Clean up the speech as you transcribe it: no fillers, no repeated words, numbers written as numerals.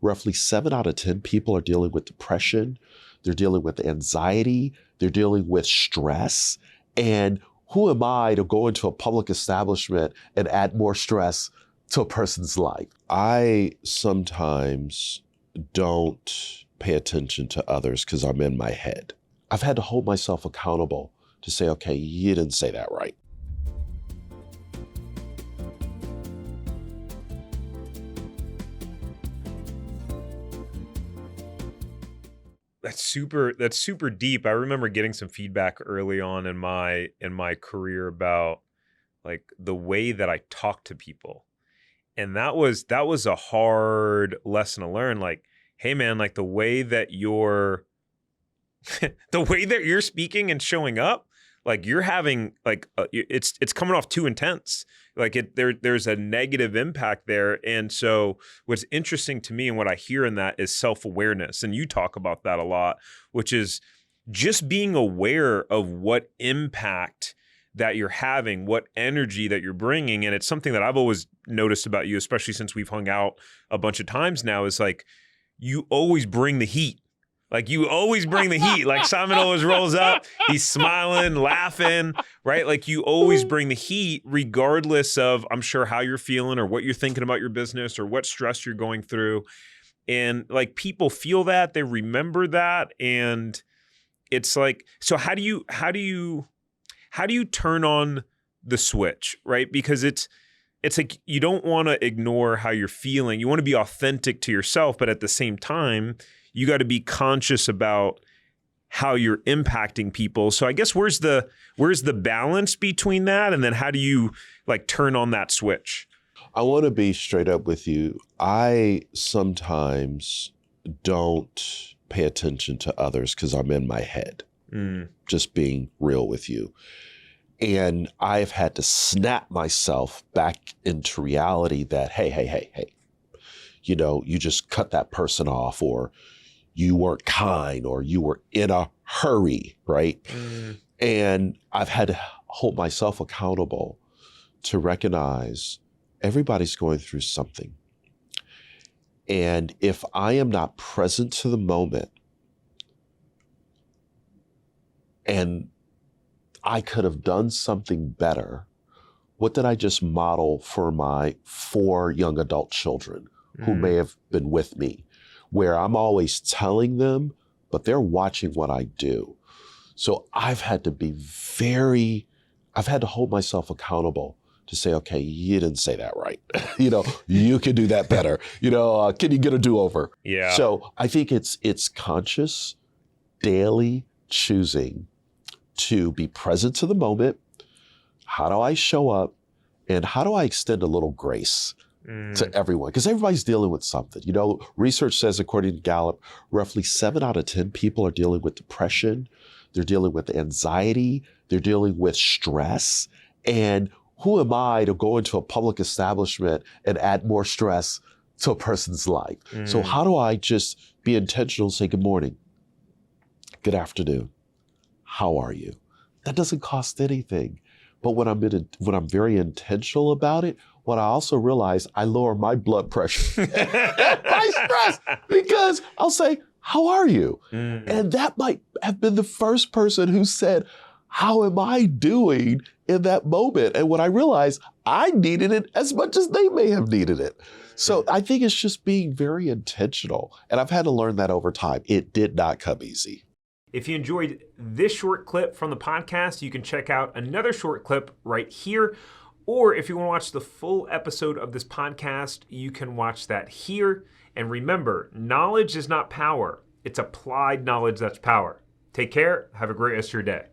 roughly 7 out of 10 people are dealing with depression. They're dealing with anxiety. They're dealing with stress. And who am I to go into a public establishment and add more stress to a person's life? I sometimes don't pay attention to others because I'm in my head. I've had to hold myself accountable to say, okay, you didn't say that right. That's super deep. I remember getting some feedback early on in my career about like the way that I talk to people. And that was a hard lesson to learn. Like, hey man, like the way that you're speaking and showing up, like you're having like it's coming off too intense. Like there's a negative impact there. And so what's interesting to me and what I hear in that is self-awareness. And you talk about that a lot, which is just being aware of what impact that you're having, what energy that you're bringing. And it's something that I've always noticed about you, especially since we've hung out a bunch of times now, is like you always bring the heat. Like you always bring the heat. Like Simon always rolls up, he's smiling, laughing, right? Like you always bring the heat regardless of, I'm sure, how you're feeling or what you're thinking about your business or what stress you're going through. And like people feel that, they remember that. And it's like, so how do you turn on the switch, right? Because it's like you don't want to ignore how you're feeling. You want to be authentic to yourself, but at the same time, you got to be conscious about how you're impacting people. So I guess where's the balance between that? And then how do you like turn on that switch? I want to be straight up with you. I sometimes don't pay attention to others because I'm in my head, just being real with you. And I've had to snap myself back into reality that, hey, you know, you just cut that person off, or you weren't kind, or you were in a hurry, right? And I've had to hold myself accountable to recognize everybody's going through something. And if I am not present to the moment, and I could have done something better, what did I just model for my 4 young adult children who may have been with me, where I'm always telling them, but they're watching what I do. So I've had to hold myself accountable to say, okay, you didn't say that right. You know, you can do that better. You know, can you get a do-over? Yeah. So I think it's conscious, daily choosing to be present to the moment. How do I show up? And how do I extend a little grace to everyone? Because everybody's dealing with something. You know, research says, according to Gallup, roughly 7 out of 10 people are dealing with depression. They're dealing with anxiety. They're dealing with stress. And who am I to go into a public establishment and add more stress to a person's life? So how do I just be intentional and say, good morning, good afternoon, how are you? That doesn't cost anything. But when I'm very intentional about it, what I also realize, I lower my blood pressure, my stress, because I'll say, how are you? And that might have been the first person who said, how am I doing in that moment? And when I realized I needed it as much as they may have needed it. So I think it's just being very intentional. And I've had to learn that over time. It did not come easy. If you enjoyed this short clip from the podcast, you can check out another short clip right here. Or if you want to watch the full episode of this podcast, you can watch that here. And remember, knowledge is not power. It's applied knowledge that's power. Take care. Have a great rest of your day.